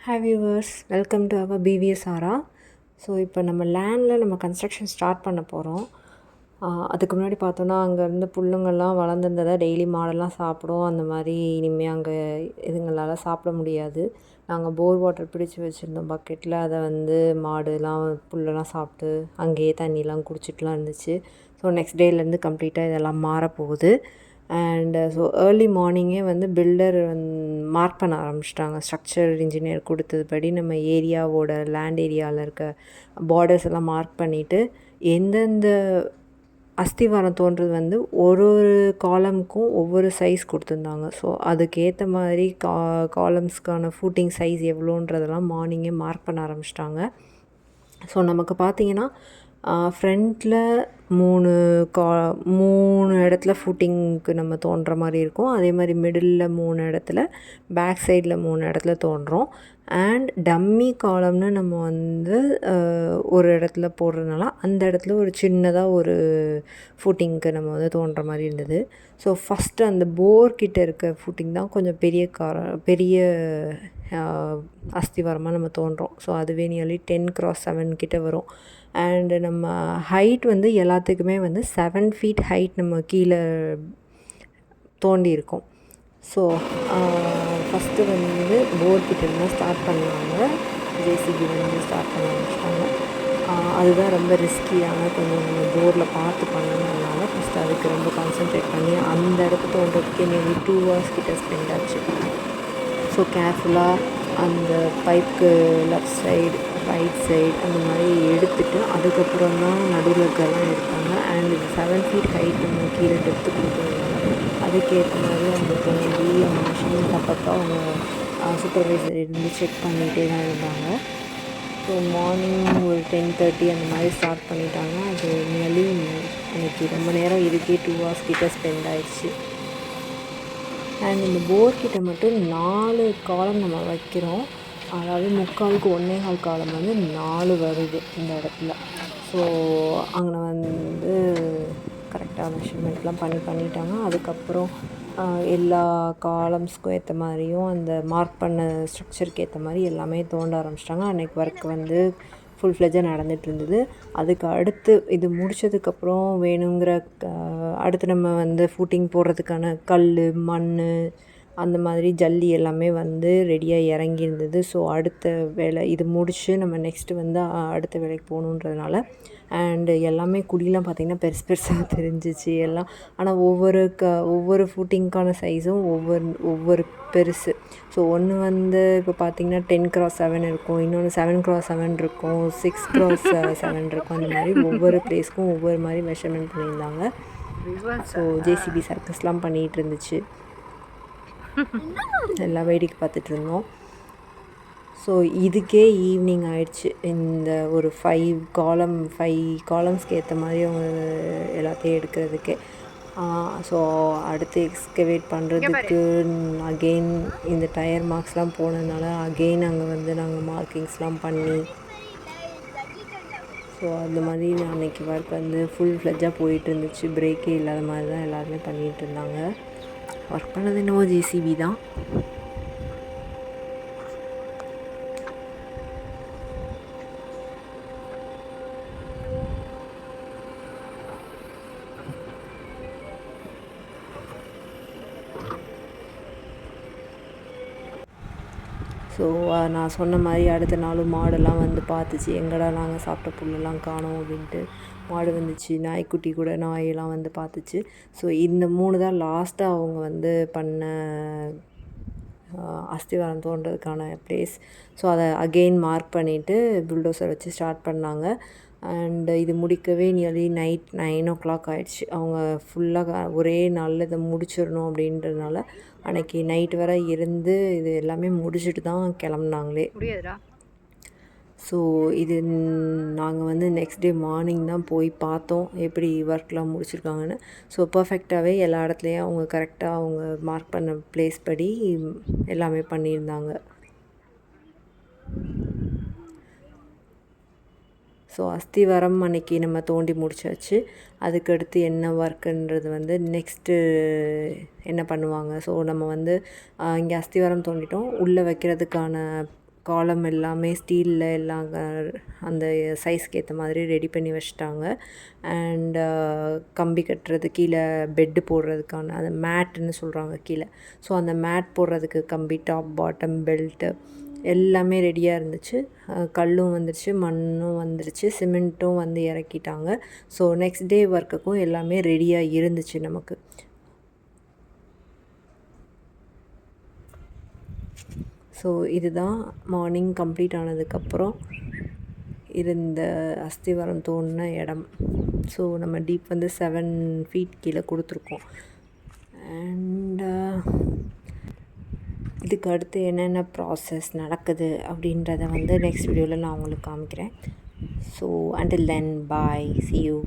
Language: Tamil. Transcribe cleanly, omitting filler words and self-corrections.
Hi viewers, welcome to our PVS Aura. So இப்போ நம்ம லேண்டில் நம்ம கன்ஸ்ட்ரக்ஷன் ஸ்டார்ட் பண்ண போகிறோம். அதுக்கு முன்னாடி பார்த்தோன்னா அங்கே இருந்த புல்லுங்கள்லாம் வளர்ந்துருந்ததை டெய்லி மாடெல்லாம் சாப்பிடும். அந்த மாதிரி இனிமேல் அங்கே இதுங்களால் சாப்பிட முடியாது. நாங்கள் போர் வாட்டர் பிடிச்சி வச்சுருந்தோம் பக்கெட்டில். அதை மாடுலாம் புல்லெல்லாம் சாப்பிட்டு அங்கேயே தண்ணிலாம் குடிச்சிட்டுலாம் இருந்துச்சு. ஸோ நெக்ஸ்ட் டேலேருந்து கம்ப்ளீட்டாக இதெல்லாம் மாறப்போகுது. அண்டு ஸோ ஏர்லி மார்னிங்கே பில்டர் மார்க் பண்ண ஆரம்பிச்சிட்டாங்க. ஸ்ட்ரக்சர் இன்ஜினியர் கொடுத்ததுபடி நம்ம ஏரியாவோட லேண்ட் ஏரியாவில் இருக்க பார்டர்ஸ் எல்லாம் மார்க் பண்ணிவிட்டு எந்தெந்த அஸ்திவாரம் தோன்றது ஒரு ஒரு காலமுக்கும் ஒவ்வொரு சைஸ் கொடுத்துருந்தாங்க. ஸோ அதுக்கேற்ற மாதிரி காலம்ஸ்க்கான ஃபூட்டிங் சைஸ் எவ்வளோன்றதெல்லாம் மார்னிங்கே மார்க் பண்ண ஆரம்பிச்சிட்டாங்க. ஸோ நமக்கு பார்த்திங்கன்னா ஃப்ரண்ட்டில் 3 இடத்துல ஃபூட்டிங்க்கு நம்ம தோன்ற மாதிரி இருக்கும். அதே மாதிரி மிடில் 3 இடத்துல, பேக் சைடில் 3 இடத்துல தோன்றும். அண்ட் டம்மி காலம்னு நம்ம ஒரு இடத்துல போடுறதுனால அந்த இடத்துல ஒரு சின்னதாக ஒரு ஃபூட்டிங்க்கு நம்ம தோன்ற மாதிரி இருந்தது. ஸோ ஃபஸ்ட்டு அந்த போர்கிட்ட இருக்க ஃபூட்டிங் தான் கொஞ்சம் பெரிய அஸ்திவாரமாக நம்ம தோன்றோம். ஸோ அதுவே நியர்லி 10x7 கிட்ட வரும். அண்டு நம்ம ஹைட் எல்லாத்துக்குமே 7 feet ஹைட் நம்ம கீழே தோண்டியிருக்கோம். ஸோ ஃபஸ்ட்டு போர்கிட்ட இருந்தால் ஸ்டார்ட் பண்ணாங்க. ஜேசிபி ஸ்டார்ட் பண்ண ஆரம்பிச்சிட்டாங்க. அதுதான் ரொம்ப ரிஸ்கியான, கொஞ்சம் நம்ம போரில் பார்த்து பண்ணணுன்றதுனால ஃபஸ்ட்டு அதுக்கு ரொம்ப கான்சன்ட்ரேட் பண்ணி அந்த இடத்த தோன்றதுக்கே நியர்லி 2 hours கிட்ட ஸ்பெண்ட் ஆச்சு. ஸோ கேர்ஃபுல்லாக அந்த பைப்புக்கு லெஃப்ட் சைடு, ரைட் சைடு அந்த மாதிரி எடுத்துகிட்டு அதுக்கப்புறம் தான் நடுவில் இருக்கிறதெல்லாம் எடுத்தாங்க. அண்ட் இது 7 feet ஹைட் நம்ம கீழே டெப்த்து கொடுக்குறதுனால அதுக்கேற்ற மாதிரி அவங்க தோண்டி அந்த மிஷின் அப்பப்போ அவங்க சூப்பர்வைசர் இருந்து செக் பண்ணிகிட்டே தான் இருந்தாங்க. ஸோ மார்னிங் ஒரு 10:30 அந்த மாதிரி ஸ்டார்ட் பண்ணிட்டாங்க. அது நியர்லி அன்றைக்கி ரொம்ப நேரம் இதுக்கே 2 hours கிட்ட ஸ்பெண்ட் ஆயிடுச்சு. அண்ட் இந்த போர்கிட்ட மட்டும் 4 காலம் நம்ம வைக்கிறோம். அதாவது 3/4க்கு 1/4 காலம் 4 வருது இந்த இடத்துல. ஸோ அங்கே கரெக்டாக மெஷர்மெண்ட்லாம் பண்ணிட்டாங்க. அதுக்கப்புறம் எல்லா காலம்ஸ்க்கும் ஏற்ற மாதிரியும் அந்த மார்க் பண்ண ஸ்ட்ரக்சருக்கு ஏற்ற மாதிரி எல்லாமே தோண்ட ஆரம்பிச்சிட்டாங்க. அன்றைக்கி ஒர்க் ஃபுல் ஃப்ளெஜாக நடந்துகிட்டு இருந்தது. அதுக்கு அடுத்து இது முடித்ததுக்கப்புறம் வேணுங்கிற அடுத்து நம்ம ஃபூட்டிங் போடுறதுக்கான கல், மண், அந்த மாதிரி ஜல்லி எல்லாமே ரெடியாக இறங்கியிருந்தது. ஸோ அடுத்த வேலை இது முடித்து நம்ம நெக்ஸ்ட்டு அடுத்த வேலைக்கு போகணுன்றதுனால அண்டு எல்லாமே குழிலாம் பார்த்திங்கன்னா பெருசாக தெரிஞ்சிச்சு எல்லாம். ஆனால் ஒவ்வொரு ஃபூட்டிங்க்கான சைஸும் ஒவ்வொரு பெருசு. ஸோ ஒன்று இப்போ பார்த்திங்கன்னா 10x7 இருக்கும், இன்னொன்று 7x7 இருக்கும், 6x7 இருக்கும். அந்த மாதிரி ஒவ்வொரு ப்ளேஸ்க்கும் ஒவ்வொரு மாதிரி மெஷர்மெண்ட் பண்ணியிருந்தாங்க. ஸோ ஜேசிபி சர்க்கஸ்லாம் பண்ணிகிட்டு இருந்துச்சு. எல்லாம் வேடிக்கை பார்த்துட்ருந்தோம். ஸோ இதுக்கே ஈவினிங் ஆயிடுச்சு. இந்த ஒரு 5 காலம்ஸ்க்கு ஏற்ற மாதிரி அவங்க எல்லாத்தையும் எடுக்கிறதுக்கே. ஸோ அடுத்து எக்ஸ்கவேட் பண்ணுறதுக்கு அகெயின் இந்த டயர் மார்க்ஸ்லாம் போனதுனால அகெயின் அங்கே நாங்கள் மார்க்கிங்ஸ்லாம் பண்ணி, ஸோ அந்த மாதிரி அன்றைக்கி ஒர்க் ஃபுல் ஃப்ளெஜ்ஜாக போயிட்டு இருந்துச்சு. பிரேக்கே இல்லாத மாதிரி தான் எல்லாருமே பண்ணிகிட்டு இருந்தாங்க. ஒர்க் பண்ணது என்னவோ ஜேசிபி தான். ஸோ நான் சொன்ன மாதிரி அடுத்த நாளும் மாடெல்லாம் பார்த்துச்சு. எங்கடா நாங்கள் சாப்பிட்ட புல்லெல்லாம் காணோம் அப்படின்ட்டு மாடு வந்துச்சு. நாய்க்குட்டி கூட நாயெல்லாம் பார்த்துச்சு. ஸோ இந்த 3 தான் லாஸ்ட்டாக அவங்க பண்ண அஸ்திவாரம் தோன்றதுக்கான ப்ளேஸ். ஸோ அதை அகெயின் மார்க் பண்ணிவிட்டு புல்டோசர் வச்சு ஸ்டார்ட் பண்ணாங்க. அண்டு இது முடிக்கவே நியர்லி நைட் 9 o'clock ஆகிடுச்சு. அவங்க ஃபுல்லாக ஒரே நாளில் இதை முடிச்சிடணும் அப்படின்றதுனால அன்றைக்கி நைட் வரை இருந்து இது எல்லாமே முடிச்சுட்டு தான் கிளம்புனாங்களே. ஸோ இது நாங்கள் நெக்ஸ்ட் டே மார்னிங் தான் போய் பார்த்தோம் எப்படி ஒர்க்லாம் முடிச்சிருக்காங்கன்னு. ஸோ பர்ஃபெக்டாகவே எல்லா இடத்துலையும் அவங்க கரெக்டாக அவங்க மார்க் பண்ண ப்ளேஸ் படி எல்லாமே பண்ணியிருந்தாங்க. ஸோ அஸ்திவாரம் அன்றைக்கி நம்ம தோண்டி முடிச்சாச்சு. அதுக்கடுத்து என்ன ஒர்க்குன்றது நெக்ஸ்ட்டு என்ன பண்ணுவாங்க. ஸோ நம்ம இங்கே அஸ்திவாரம் தோண்டிட்டோம். உள்ளே வைக்கிறதுக்கான காலம் எல்லாமே ஸ்டீலில் எல்லாம் அந்த சைஸ்க்கு ஏற்ற மாதிரி ரெடி பண்ணி வச்சுட்டாங்க. அண்ட் கம்பி கட்டுறது, கீழே பெட்டு போடுறதுக்கான அந்த மேட்டுன்னு சொல்கிறாங்க கீழே. ஸோ அந்த மேட் போடுறதுக்கு கம்பி, டாப் பாட்டம் பெல்ட்டு எல்லாமே ரெடியாக இருந்துச்சு. கல்லும் வந்துடுச்சு, மண்ணும் வந்துடுச்சு, சிமெண்ட்டும் வந்து இறக்கிட்டாங்க. ஸோ நெக்ஸ்ட் டே ஒர்க்குக்கும் எல்லாமே ரெடியாக இருந்துச்சு நமக்கு. ஸோ இதுதான் மார்னிங் கம்ப்ளீட் ஆனதுக்கப்புறம் இருந்த அஸ்திவாரம் தோண்டின இடம். ஸோ நம்ம டீப் வந்து 7 feet கீழே கொடுத்துருக்கோம். அண்ட் இதுக்கு அடுத்து என்னென்ன ப்ராசஸ் நடக்குது அப்படின்றத வந்து நெக்ஸ்ட் வீடியோவில் நான் உங்களுக்கு காமிக்கிறேன். So until then, bye, see you.